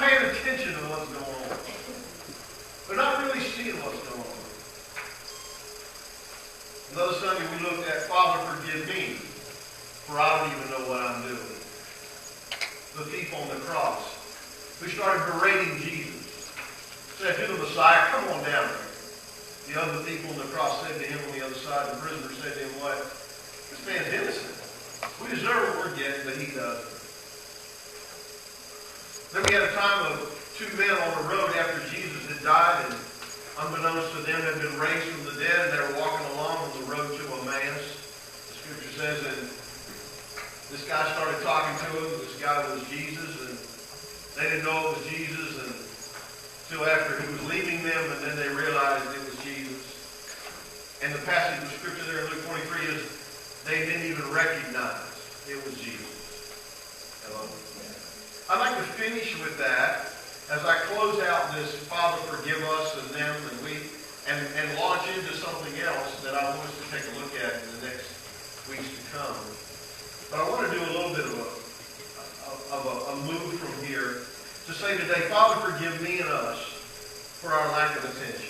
paying attention to what's going on. They're not really seeing what's going on. Another Sunday we looked at, Father, forgive me, for I don't even know what I'm doing. The thief on the cross, who started berating Jesus, said to the Messiah, come on down here. The other thief on the cross said to him on the other side, the prisoner said to him, what? This man's innocent. We deserve what we're getting, but he doesn't. Then we had a time of two men on the road after Jesus had died, and unbeknownst to them had been raised from the dead, and they were walking along on the road to Emmaus. The scripture says, and this guy started talking to him. This guy was Jesus, and they didn't know it was Jesus until after he was leaving them, and then they realized it was Jesus. And the passage of scripture there in Luke 23 is, they didn't even recognize it was Jesus. Hello? I'd like to finish with that as I close out this Father forgive us and them and launch into something else that I want us to take a look at in the next weeks to come. But I want to do a little bit of a move from here to say today, Father forgive me and us for our lack of attention.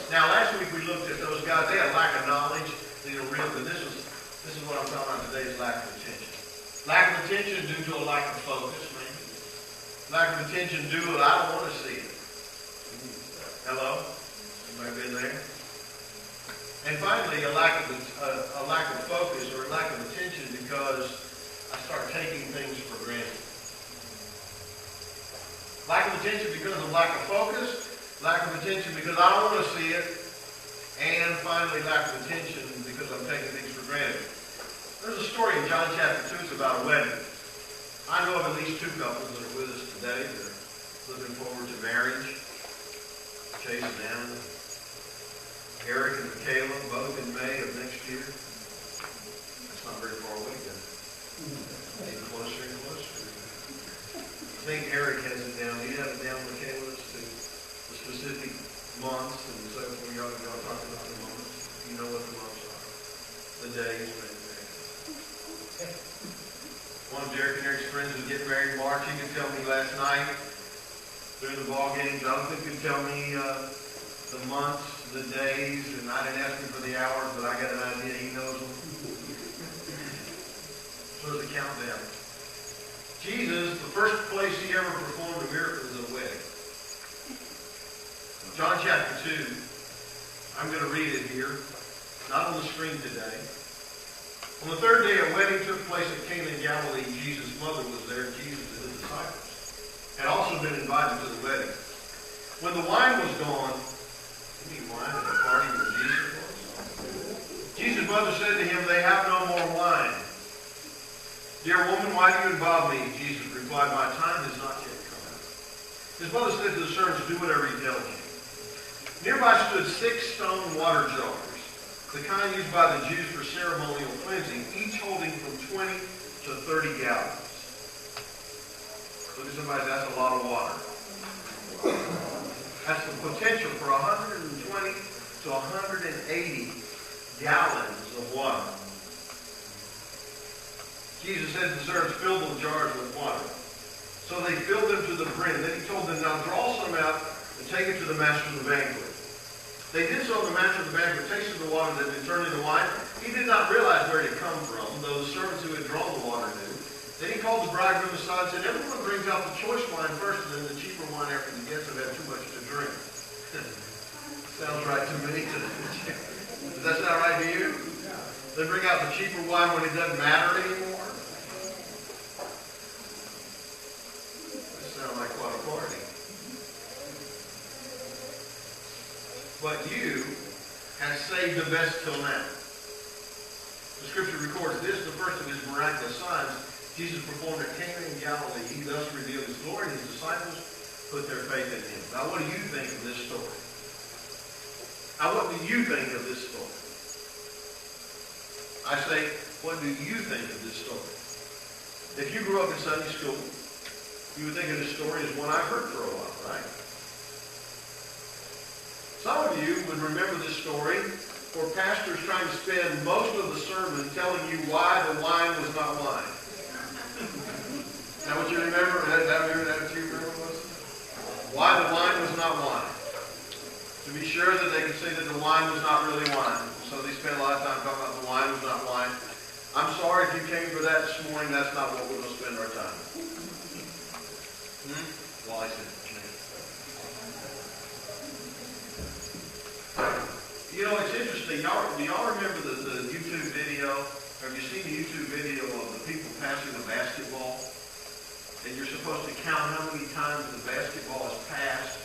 Now last week we looked at those guys, they had lack of knowledge, they didn't real, but this is what I'm talking about today is lack of attention. Lack of attention due to a lack of focus, maybe. Lack of attention due to I don't want to see it. Hello? Anybody been there? And finally, a lack of focus or a lack of attention because I start taking things for granted. Lack of attention because of lack of focus. Lack of attention because I don't want to see it. And finally, lack of attention because I'm taking things for granted. There's a story in John chapter 2. It's about a wedding. I know of at least two couples that are with us today that are looking forward to marriage. Chase and Anna. Eric and Michaela, both in May of next year. That's not very far away, then. Getting closer and closer. I think Eric has it down. Do you have it down, Michaela, as to the specific months and so forth? Y'all talking about the months. You know what the months are. The days, maybe. One of Derek and Eric's friends was getting married in March. He could tell me last night during the ball game. Jonathan could tell me the months, the days, and I didn't ask him for the hours, but I got an idea. He knows them. So there's a countdown. Jesus, the first place he ever performed a miracle was a wedding. John chapter 2. I'm going to read it here. Not on the screen today. On the third day, a wedding took place at Cana in Galilee. Jesus' mother was there, and Jesus and his disciples had also been invited to the wedding. When the wine was gone, you mean wine at a party where Jesus was? Jesus' mother said to him, they have no more wine. Dear woman, why do you involve me? Jesus replied, my time has not yet come. His mother said to the servants, do whatever he tells you. Nearby stood 6 stone water jars, the kind used by the Jews for ceremonial cleansing, each holding from 20 to 30 gallons. Look at somebody, that's a lot of water. That's the potential for 120 to 180 gallons of water. Jesus said to the servants, fill the jars with water. So they filled them to the brim. Then he told them, now draw some out and take it to the master of the banquet. They did so, and the master of the banquet tasted the water that had been turned into wine. He did not realize where it had come from, though the servants who had drawn the water knew. Then he called the bridegroom aside and said, everyone brings out the choice wine first, and then the cheaper wine after the guests have had too much to drink. Sounds right to me. Does that sound right to you? They bring out the cheaper wine when it doesn't matter anymore? That sounds like quite a party. But you have saved the best till now. The scripture records this, the first of his miraculous signs Jesus performed at Cana in Galilee. He thus revealed his glory, and his disciples put their faith in him. Now, what do you think of this story? Now, what do you think of this story? I say, what do you think of this story? If you grew up in Sunday school, you would think of this story as one I've heard for a while, right? Some of you would remember this story where pastors trying to spend most of the sermon telling you why the wine was not wine. Is that what you remember? say that the wine was not really wine. So they spent a lot of time talking about the wine was not wine. I'm sorry if you came for that this morning. That's not what we're going to spend our time. Well, I said, you know, it's interesting. Do y'all remember the YouTube video? Have you seen the YouTube video of the people passing the basketball? And you're supposed to count how many times the basketball is passed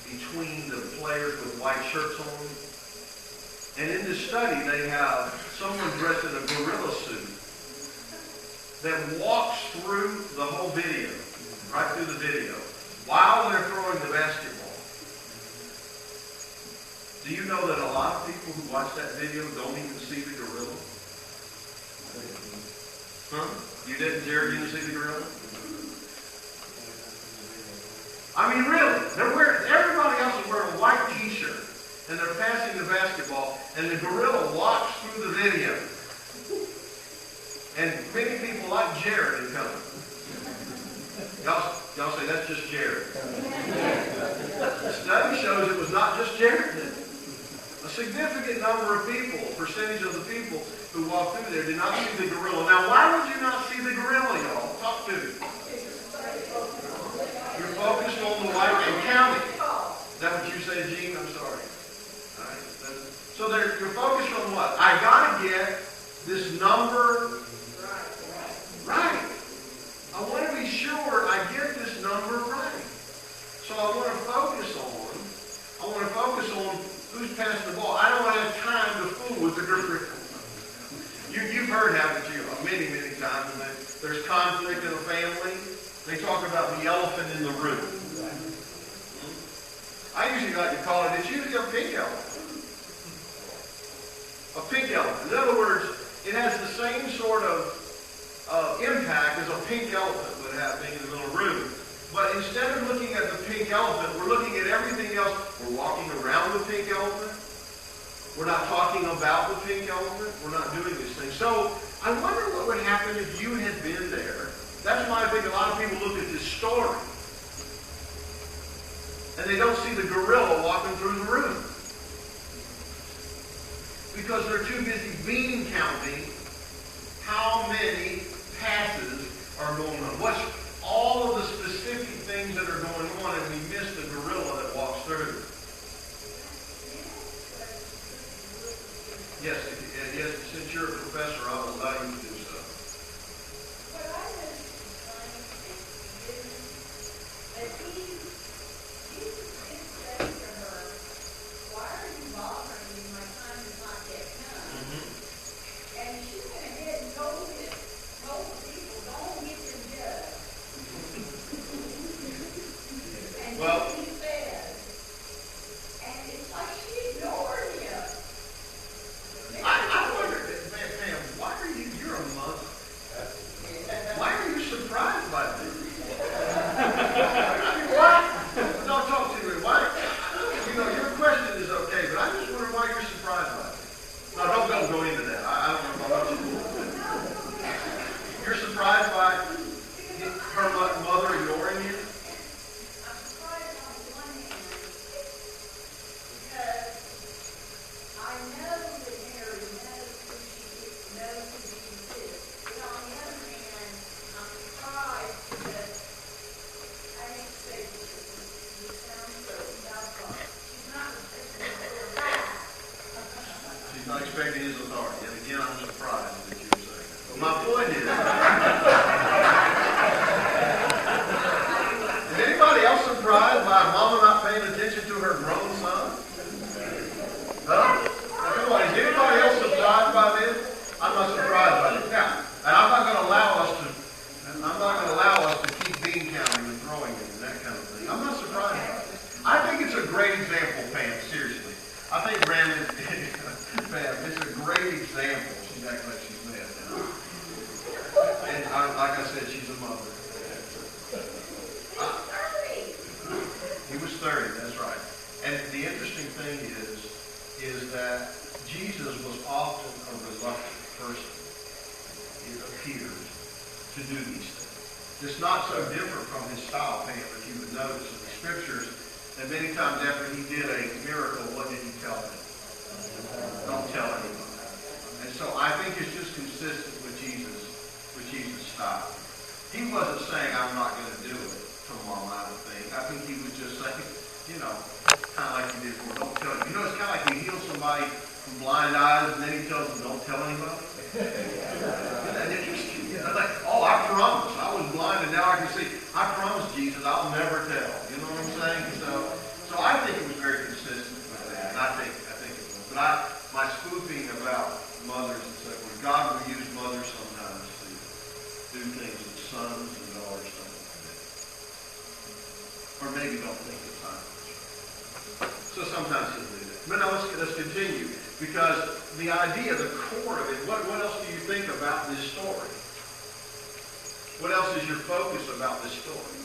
between the players with white shirts on. And in this study, they have someone dressed in a gorilla suit that walks through the whole video, right through the video, while they're throwing the basketball. Do you know that a lot of people who watch that video don't even see the gorilla? Huh? You didn't, Jared? You didn't see the gorilla? I mean, really, everybody else is wearing a white t-shirt, and they're passing the basketball, and the gorilla walks through the video. And many people like Jared in coming. Y'all say, that's just Jared. The study shows it was not just Jared. A significant number of people, percentage of the people who walked through there did not see the gorilla. Now, why would you not see the gorilla, y'all? Talk to me. You're focused on the white and counting. Is that what you said, Gene? I'm sorry. All right. So you're focused on what? I got to get this number right. I want to be sure I get this number right. So I want to focus on who's passing the ball. I don't have time to fool with the gorilla. You've heard, haven't you, many, many times, when there's conflict in a family. They talk about the elephant in the room. I usually like to call it's usually a pink elephant. A pink elephant. In other words, it has the same sort of impact as a pink elephant would have being in the middle of the room. But instead of looking at the pink elephant, we're looking at everything else. We're walking around the pink elephant. We're not talking about the pink elephant. We're not doing these things. So I wonder what would happen if you had been there. That's why I think a lot of people look at this story and they don't see the gorilla walking through the room because they're too busy bean counting how many passes are going on. What's all of the specific things that are going on, and we miss the gorilla that walks through. Yes, since you're a professor, I will allow you to do so. Well, I wonder, ma'am, why are you're a mother. Why are you surprised by this? I mean, why? Don't talk to me. Why? You know, your question is okay, but I just wonder why you're surprised by this. No, don't go into that. I don't know about you. You're surprised by her mother ignoring you? Not expecting his authority. And again, I'm surprised that you were saying that. But my point is, is anybody else surprised by mama not paying attention to her grown son? Huh? Now, come on, is anybody else surprised by this? I'm not surprised by this. Now, and I'm not going to allow us to keep bean counting and throwing it and that kind of thing. I'm not surprised by this. I think it's a great example, Pam, seriously. I think Brandon, Pam, it's a great example. She's acting like she's mad now. And like I said, she's a mother. He was 30, that's right. And the interesting thing is that Jesus was often a reluctant person, it appears, to do these things. It's not so different from his style, Pam, if you would notice in the scriptures. And many times after he did a miracle, what did he tell them? Don't tell anybody. And so I think it's just consistent with Jesus' style. He wasn't saying, I'm not going to do it tomorrow, I don't think. I think he was just saying, kind of like he did before, don't tell you. It's kind of like you heal somebody from blind eyes, and then he tells them, don't tell anybody. Isn't that interesting? Like, I promise. I was blind, and now I can see. I promise, Jesus, I'll never tell. You know what I'm saying? So I think it was very consistent with that. And I think it was. But my spoofing about mothers and so forth, God will use mothers sometimes to do things with sons and daughters, something like that. Or maybe don't think of time. So sometimes he'll do that. But no, let's continue. Because the idea, the core of it, what else do you think about this story? What else is your focus about this story?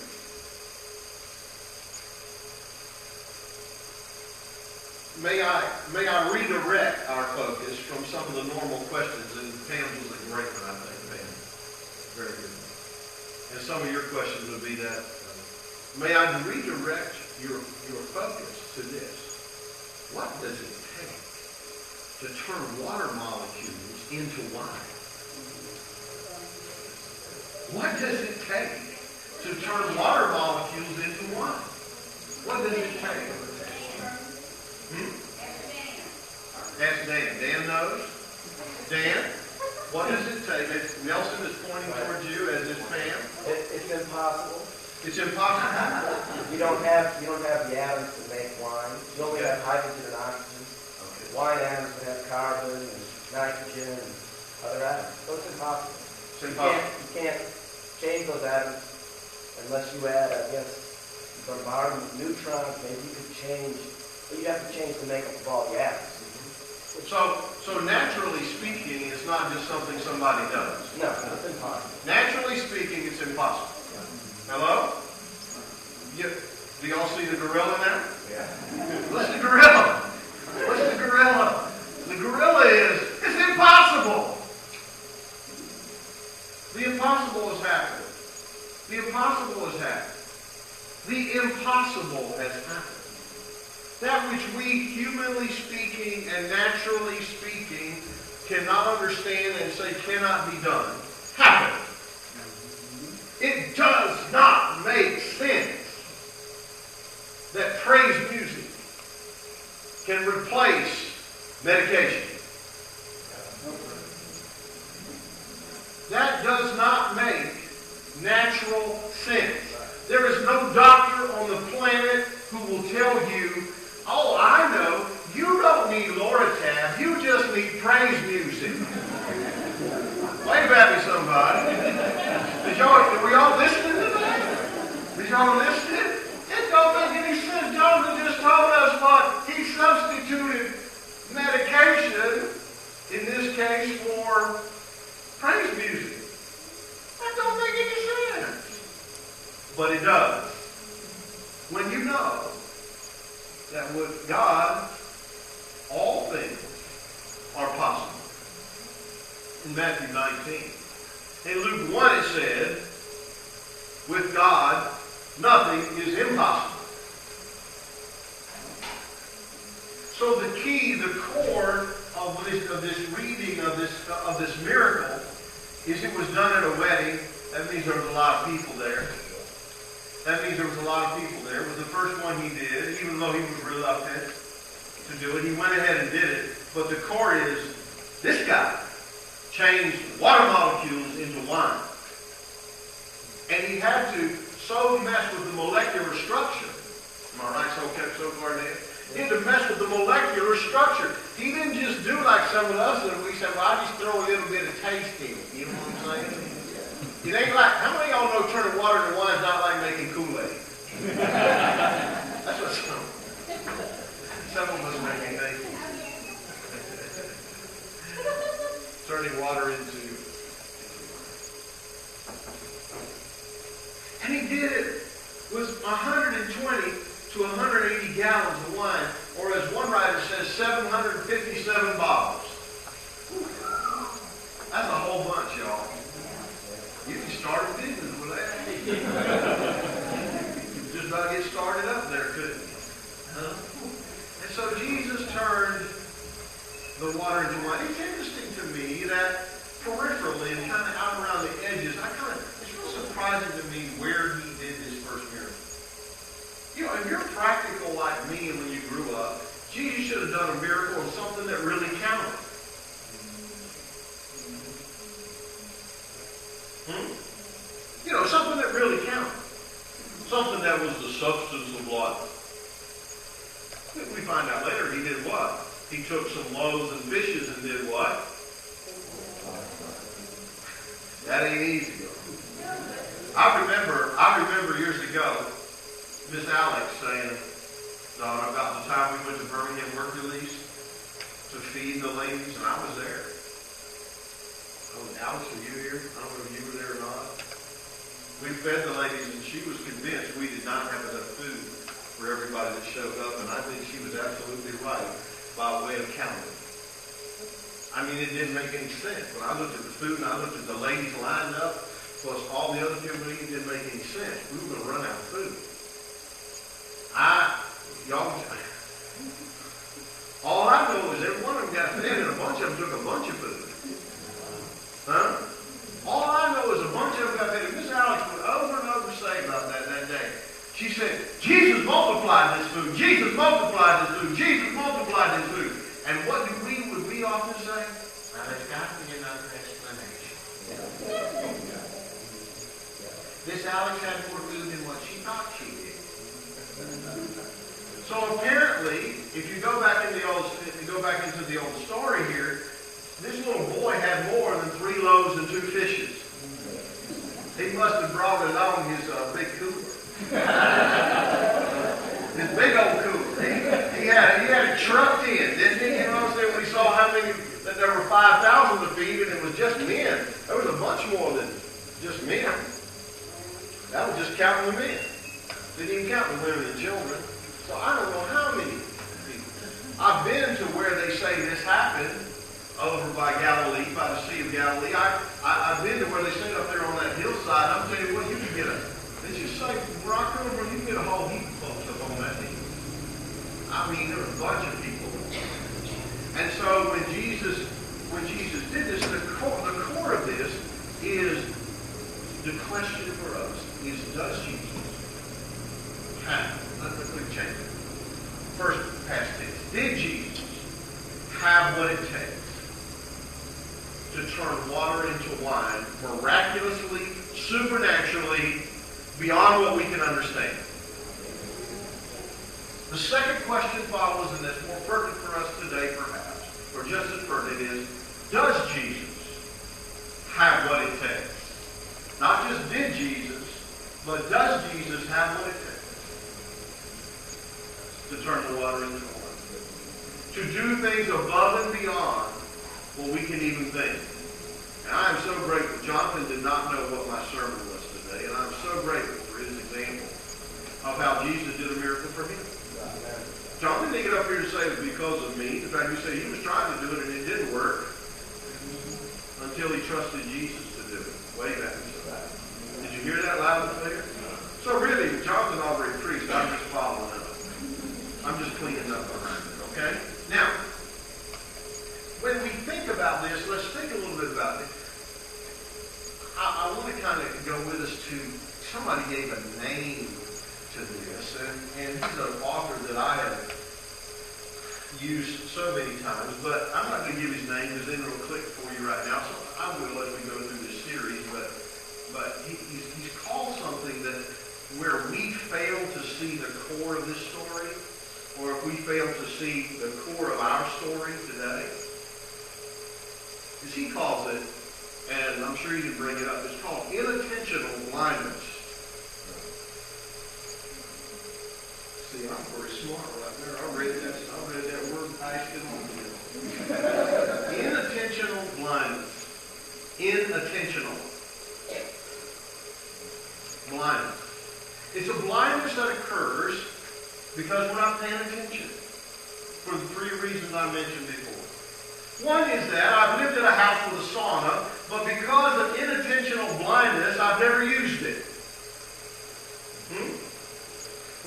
May I redirect our focus from some of the normal questions, and Pam's was a great one, I think, Pam. Very good. And some of your questions would be that. May I redirect your focus to this? What does it take to turn water molecules into wine? What does it take to turn water molecules into wine? What does it take? Ask Dan. Dan knows? Dan, what does it take? Nelson is pointing towards you, as is Pam. It's impossible. It's impossible. You don't have the atoms to make wine. You only have hydrogen and oxygen. Okay. Wine atoms would have carbon and nitrogen and other atoms. So it's impossible. It's impossible. You can't change those atoms unless you add, I guess, some borrow neutrons. Maybe you could change, but you have to change the makeup of all the atoms. So naturally speaking, it's not just something somebody does. No, it's impossible. Naturally speaking, it's impossible. Hello? Do y'all see the gorilla now? Yeah. What's the gorilla? What's the gorilla? The gorilla is, it's impossible. The impossible has happened. The impossible has happened. The impossible has happened. That which we, humanly speaking and naturally speaking, cannot understand and say cannot be done, happened. It does not make sense that praise music can replace medication. That does not make natural sense. There is no doctor on the planet who will tell you, oh, I know, you don't need Loratab, you just need praise music. Wave at me, somebody. Were y'all listening to that? Did y'all listen? It don't make any sense. Jonathan just told us what he substituted medication, in this case, for praise music. That don't make any sense. But it does. When you know that with God, all things are possible. In Matthew 19. In Luke 1 it said, with God, nothing is impossible. So the key, the core of this reading of this miracle is it was done at a wedding. That means there was a lot of people there. That means there was a lot of people there. It was the first one he did, even though he was reluctant to do it. He went ahead and did it. But the core is, this guy changed water molecules into wine. And he had to so mess with the molecular structure. Am I right so far, Dan? He had to mess with the molecular structure. He didn't just do like some of us that we said, well, I just throw a little bit of taste in it. You know what I'm saying? It ain't like, how many of y'all know turning water into wine is not like making Kool-Aid? That's what some of us make, think. Turning water into. And he did it with 120 to 180 gallons of wine, or as one writer says, 757 bottles. That's a whole bunch, y'all. You can start a business with that. Just about get started up there, couldn't you? Huh? And so Jesus turned the water into wine. It's interesting to me that peripherally and kind of out around the edges, it's real surprising to me where he did this first miracle. You know, if you're practical like me when you grew up, Jesus should have done a miracle on something that really counted. You know, something that really counted. Something that was the substance of life. We find out later he did what? He took some loaves and fishes and did what? That ain't easy. I remember years ago, Miss Alex saying, about the time we went to Birmingham Work Release to feed the ladies, and I was there. Alex, were you here? I don't know if you were there or not. We fed the ladies, and she was convinced we did not have enough food for everybody that showed up, and I think she was absolutely right by way of counting. I mean, it didn't make any sense. When I looked at the food and I looked at the ladies lined up, plus all the other people eating, it didn't make any sense. We were going to run out of food. All I know is every one of them got fed, and a bunch of them took a bunch of food. Huh? All I know is a bunch of them got fed. And Miss Alex would over and over say about that day. She said, Jesus multiplied this food. Jesus multiplied this food. Jesus multiplied this food. And what would we often say? Now, there's got to be another explanation. This Alex had more food than what she thought she did. So apparently, if you go back into the old story here, this little boy had more than 3 loaves and 2 fishes. He must have brought it on his big cooler. His big old cooler. He had it trucked in, didn't he? You know what I'm saying? We saw how many, that there were 5,000 to feed, and it was just men. There was a bunch more than just men. That was just counting the men. Didn't even count the women and children. So I don't know how many people. I've been to where they say this happened, over by Galilee, by the Sea of Galilee. I've been to where they sit up there on that hillside. I'm telling you what, you can get did you say where I come from, you can get a whole heap of folks up on that hill. I mean, there were a bunch of people. And so when Jesus did this, the core of this is the question for us is, does Jesus have, let me change it. First past tense. Did Jesus have what it takes to turn water into wine miraculously, supernaturally, beyond what we can understand? The second question follows, and that's more pertinent for us today, perhaps, or just as pertinent, is, does Jesus have what it takes? Not just did Jesus, but does Jesus have what it takes to turn the water into wine? To do things above and beyond what we can even think. And I am so grateful. Jonathan did not know what my sermon was today, and I'm so grateful for his example of how Jesus did a miracle for him. Jonathan didn't get up here to say it was because of me. In fact, he said he was trying to do it and it didn't work until he trusted Jesus to do it. Way back. Did you hear that loud and clear? So really, Jonathan already preached. I'm just following up. I'm just cleaning up behind it, okay? Now, when we think about this, let's think a little bit about it. I want to kind of go with us to, somebody gave a name to this, and he's an author that I have used so many times, but I'm not going to give his name because then it'll click for you right now, so I will as we go through this series, but he's called something that where we fail to see the core of this story, or if we fail to see the core of our story today, as he calls it, and I'm sure you can bring it up, it's called inattentional blindness. See, I'm pretty smart right there. I read that word, passed it on to you. Inattentional blindness. Inattentional blindness. It's a blindness that occurs because we're not paying attention for the 3 reasons I mentioned before. One is that I've lived in a house with a sauna, but because of inattentional blindness, I've never used it.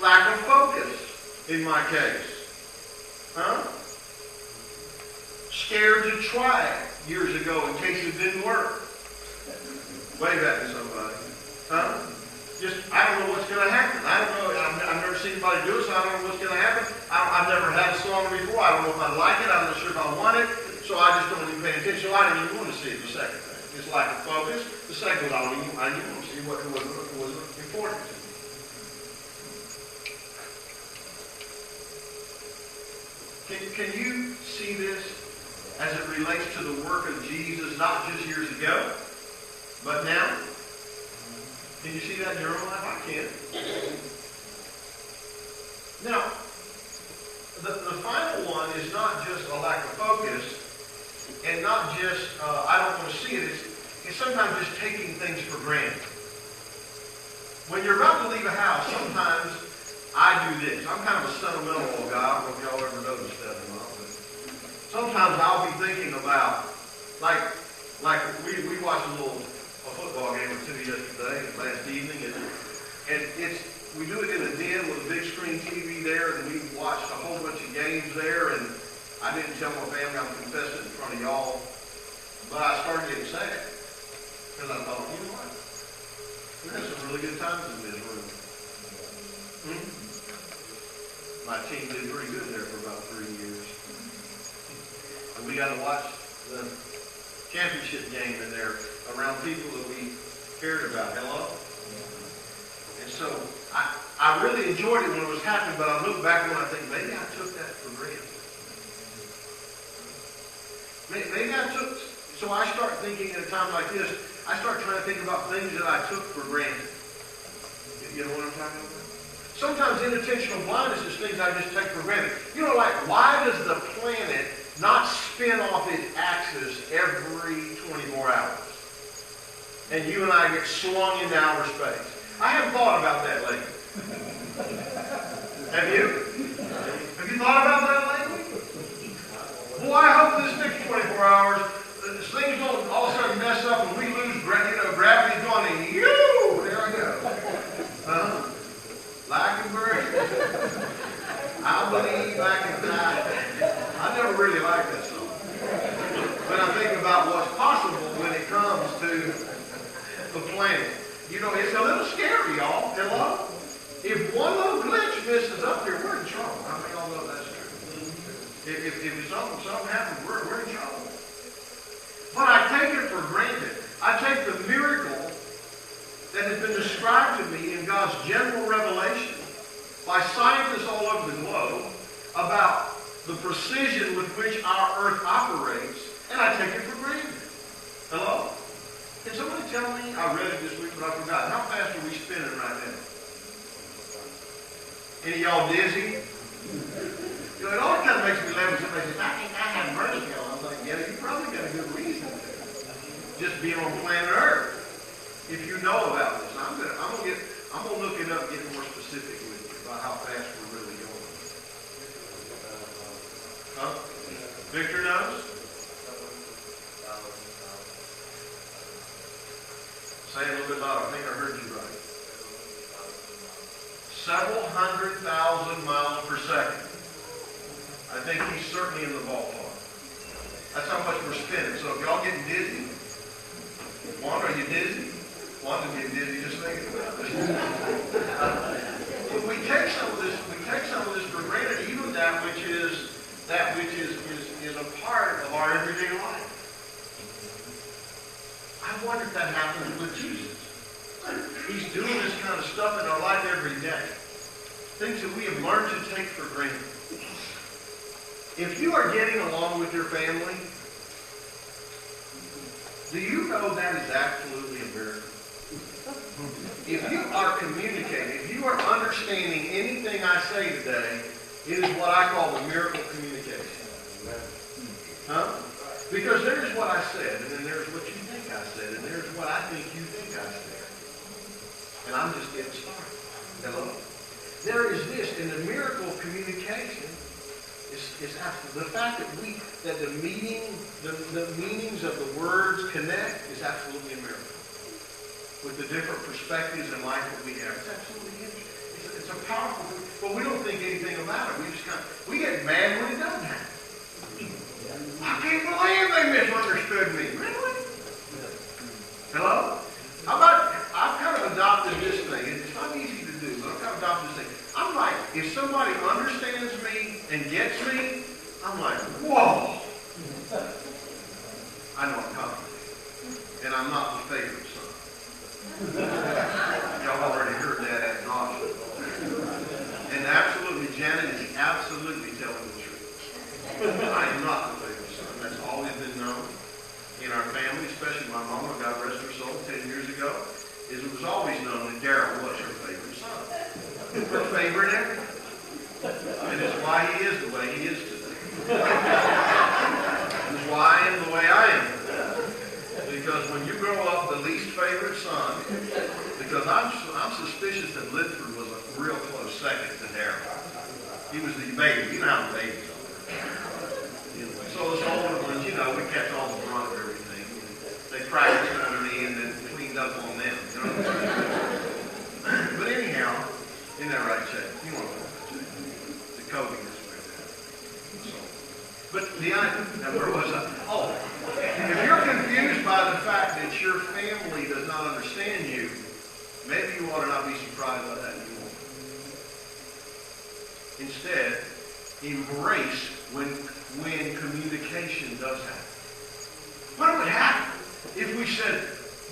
Lack of focus, in my case. scared to try it years ago in case it didn't work. Wave at me, somebody. Huh? I don't know what's going to happen. I don't know. I've never seen anybody do it, so I don't know what's going to happen. I've never had a song before. I don't know if I like it. I'm not sure if I want it. So I just don't even pay attention. So I didn't even want to see it, the second thing. It's lack of focus. The second one, I didn't want to see what was important to me. Can you see this as it relates to the work of Jesus, not just years ago, but now? Can you see that in your own life? I can. Now, the final one is not just a lack of focus, and not just, I don't want to see it. It's sometimes just taking things for granted. When you're about to leave a house, sometimes I do this. I'm kind of a sentimental guy. I don't know if y'all ever noticed that or not, but sometimes I'll be thinking about, like we watched a football game or two yesterday, last evening, and we do it in a den with a big screen TV there, and we watched a whole bunch of games there, and I didn't tell my family, I'm confessing in front of y'all, but I started getting sad, because I thought, you know what, we had some really good times in this room. My team did pretty good there for about 3 years. And we got to watch the championship game in there around people that we cared about. Hello? And so I really enjoyed it when it was happening, but I look back and I think, maybe I took that for granted. Maybe I took, so I start thinking at a time like this, I start trying to think about things that I took for granted. You know what I'm talking about? Sometimes inattentional blindness is things I just take for granted. You know, like, why does the planet not spin off its axis every 24 hours? And you and I get swung into outer space. I haven't thought about that lately. Have you? Have you thought about that lately? Boy, I hope this next 24 hours, things don't all of a sudden mess up and we lose gravity's going to you. There I go. Like a bird. I believe I can fly. I never really liked that song. But I think about what's possible when it comes to the planet. You know, it's a little scary, y'all. Hello? If one little glitch misses up here, we're in trouble. How many of y'all know that's true? If something happens, we're in trouble. But I take it for granted. I take the miracle that has been described to me in God's general revelation by scientists all over the globe about the precision with which our earth operates, and I take it for granted. Hello? Can somebody tell me, I read it this week, but I forgot, how fast are we spinning right now? Any of y'all dizzy? You know, it always kind of makes me laugh when somebody says, I think I have vertigo. I'm like, yeah, you probably got a good reason there. Just being on planet Earth. If you know about this, I'm gonna look it up and get more specific with you about how fast we're really going. Huh? Victor knows? Say it a little bit louder. I think I heard you right. Several 100,000 miles per second. I think he's certainly in the ballpark. That's how much we're spinning. So if y'all getting dizzy, Juan, are you dizzy? Juan's getting dizzy just thinking about this. But we take some of this for granted, even that which is a part of our everyday life. I wonder if that happens with Jesus. He's doing this kind of stuff in our life every day. Things that we have learned to take for granted. If you are getting along with your family, do you know that is absolutely a miracle? If you are communicating, if you are understanding anything I say today, it is what I call the miracle communication. Huh? Because there's what I said, and then there's what you think I said, and there's what I think you think I said. And I'm just getting started. Hello? There is this, in the miracle of communication, is absolutely, the fact that the meanings of the words connect is absolutely a miracle. With the different perspectives in life that we have, it's absolutely interesting. It's a powerful thing, but we don't think anything about it. We get mad when it doesn't happen. Why can't understood me. Really? Hello? How about, I've kind of adopted this thing. It's not easy to do, but I've kind of adopted this thing. I'm like, if somebody understands me and gets me, I'm like, whoa. I know I'm complicated. And I'm not the favorite son. Y'all already heard that ad nauseam. And absolutely, Janet is absolutely telling the truth. I am not the favorite son. That's always been known in our family, especially my mama, God rest her soul, 10 years ago, is it was always known that Darrell was her favorite son. Her favorite ever. And it's why he is the way he is today. It's why I am the way I am today. Because when you grow up the least favorite son, because I'm suspicious that Lidford was a real close second to Darrell. He was the baby. You know how the babies are. So those older ones, we catch all the brunt of everything. They practiced under me and then cleaned up on them. You know what I'm saying? But anyhow, isn't that right, Chet? You want to know that, Chet? The coding is way down. So, but now where was I? Oh, if you're confused by the fact that your family does not understand you, maybe you ought to not be surprised by that anymore. Instead, embrace when communication does happen. What would happen if we said,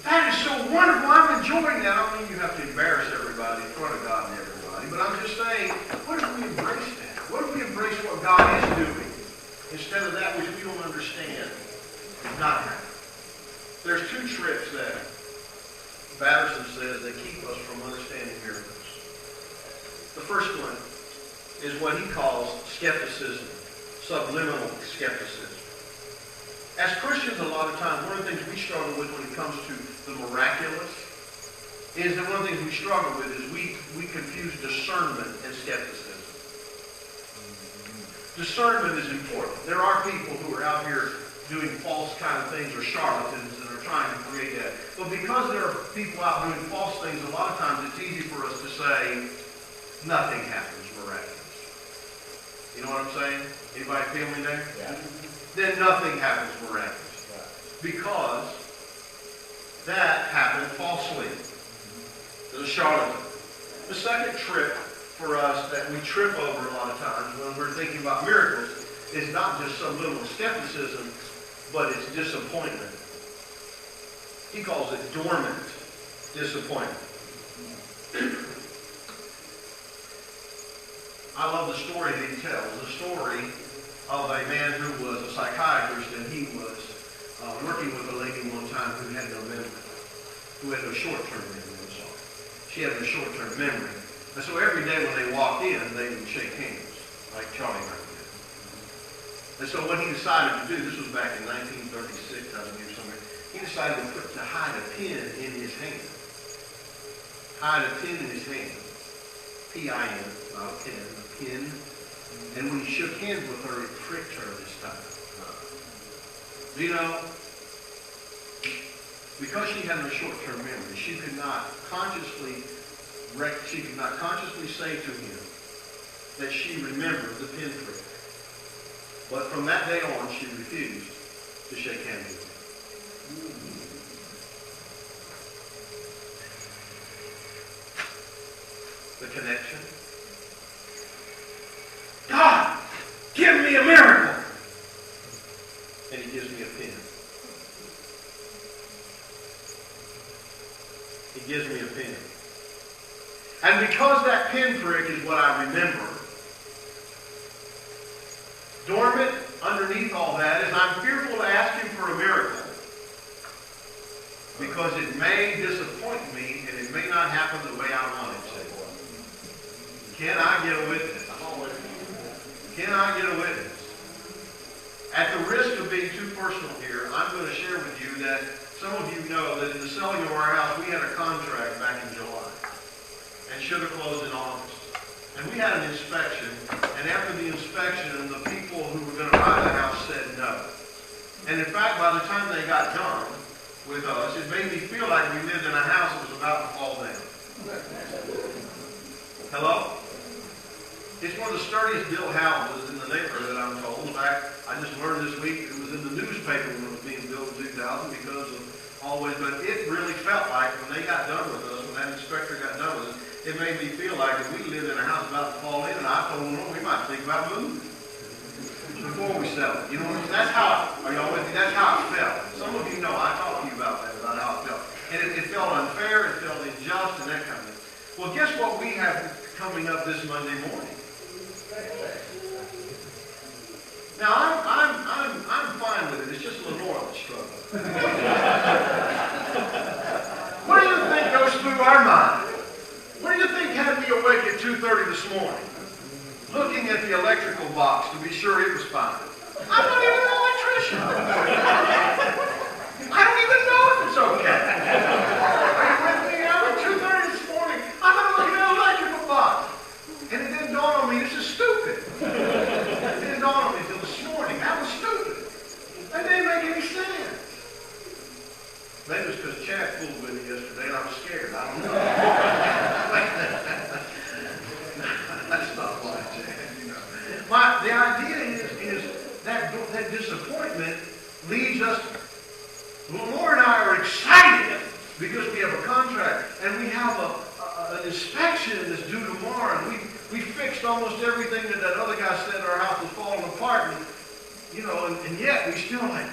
that is so wonderful, I'm enjoying that? I don't mean you have to embarrass everybody in front of God and everybody, but I'm just saying, what if we embrace that? What if we embrace what God is doing instead of that which we don't understand is not happening? There's two tricks that Batterson says that keep us from understanding miracles. The first one is what he calls skepticism. Subliminal skepticism. As Christians, a lot of times, one of the things we struggle with when it comes to the miraculous is that one of the things we struggle with is we confuse discernment and skepticism. Discernment is important. There are people who are out here doing false kind of things or charlatans and are trying to create that. But because there are people out doing false things, a lot of times it's easy for us to say, nothing happens miraculous. You know what I'm saying? Anybody feel me there? Yeah. Then nothing happens miraculous. Because that happened falsely. The charlatan. The second trick for us that we trip over a lot of times when we're thinking about miracles is not just some little skepticism, but it's disappointment. He calls it dormant disappointment. I love the story that he tells. The story of a man who was a psychiatrist, and he was working with a lady one time who had no memory, who had no short-term memory. I'm sorry. She had no short-term memory. And so every day when they walked in, they would shake hands, like Charlie and I did. And so what he decided to do, this was back in 1936, I believe, somewhere, he decided to hide a pin in his hand. Hide a pin in his hand. P-I-N, not a pin, a pin. And when he shook hands with her, it pricked her this time. Do you know? Because she had no short-term memory, she could not consciously say to him that she remembered the pin prick. But from that day on, she refused to shake hands with him. The connection. God, give me a miracle. And he gives me a pin. He gives me a pin. And because that pinprick is what I remember, dormant underneath all that is I'm fearful to ask him for a miracle because it may disappoint me and it may not happen the way I want it to. Can I get a witness? Can I get a witness? At the risk of being too personal here, I'm going to share with you that some of you know that in the selling of our house, we had a contract back in July and should have closed in August. And we had an inspection, and after the inspection, the people who were going to buy the house said no. And in fact, by the time they got done with us, it made me feel like we lived in a house that was about to fall down. Hello? It's one of the sturdiest built houses in the neighborhood, I'm told. In fact, I just learned this week it was in the newspaper when it was being built in 2,000 because of always, but it really felt like when they got done with us, when that inspector got done with us, it made me feel like if we lived in a house about to fall in, and I told them, well, we might think about moving before we sell it. You know what I mean? That's how, are y'all with me? That's how it felt. Some of you know, I talked to you about that, about how it felt. And it felt unfair, it felt unjust, and that kind of thing. Well, guess what we have coming up this Monday morning? Now, I'm fine with it. It's just Lenora that's struggling. What do you think goes through our mind? What do you think had me awake at 2:30 this morning, looking at the electrical box to be sure it was fine? I'm not even an electrician. I don't even know if it's okay. Are you with me? I'm at 2:30 this morning. I'm going to look at an electrical box. And it didn't dawn on me, this is stupid. It didn't dawn on me until this morning. That was stupid. That didn't make any sense. Maybe it was because Chad fooled with me yesterday and I was scared. I don't know. That's not why, Chad. You know. The idea is that disappointment leads us. Lenore and I are excited because we have a contract and we have an inspection that's due tomorrow, and we fixed almost everything that other guy said our house was falling apart, and you know, and yet we still like,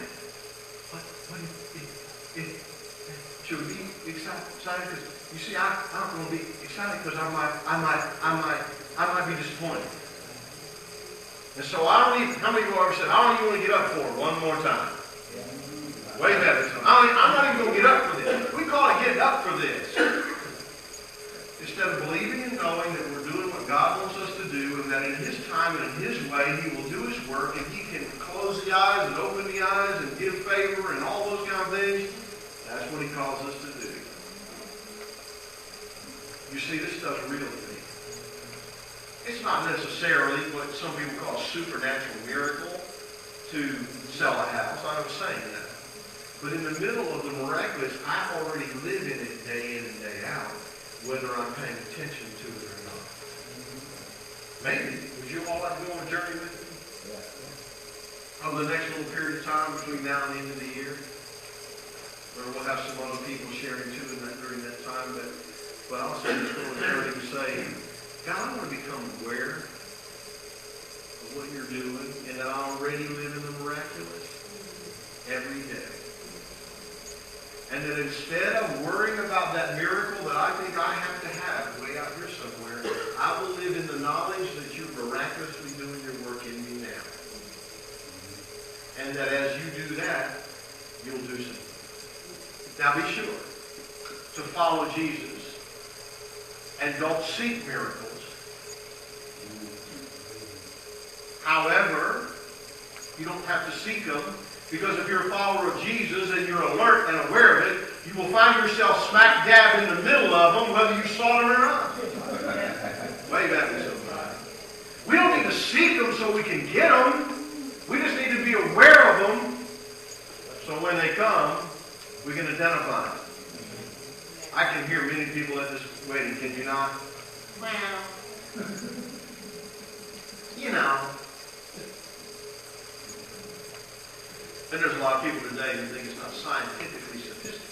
should we be excited? Because you see, I'm going to be excited because I might be disappointed. And so I don't even. How many of you ever said, I don't even want to get up for it one more time? Way better. I'm not even going to get up for this. We call it getting up for this. Instead of believing and knowing that we're doing what God wants us to do, and that in His time and in His way, He will do His work, and He can close the eyes and open the eyes and give favor and all those kind of things. That's what He calls us to do. You see, this stuff's real to me. It's not necessarily what some people call a supernatural miracle to sell a house. I was saying that. But in the middle of the miraculous, I already live in it day in and day out, whether I'm paying attention to it or not. Maybe. Would you all like to go on a journey with me? Yeah. Over the next little period of time between now and the end of the year, where we'll have some other people sharing too during that time, but I'll say this little journey to say, God, I want to become aware of what you're doing, and that I already live in the miraculous every day. And that instead of worrying about that miracle that I think I have to have way out here somewhere, I will live in the knowledge that you're miraculously doing your work in me now. And that as you do that, you'll do something. Now be sure to follow Jesus and don't seek miracles. However, you don't have to seek them, because if you're a follower of Jesus and you're alert and aware of it, you will find yourself smack dab in the middle of them, whether you saw them or not. Wave at me somebody. We don't need to seek them so we can get them. We just need to be aware of them, so when they come, we can identify them. I can hear many people at this wedding, can you not? Well, you know. And there's a lot of people today who think it's not scientifically sophisticated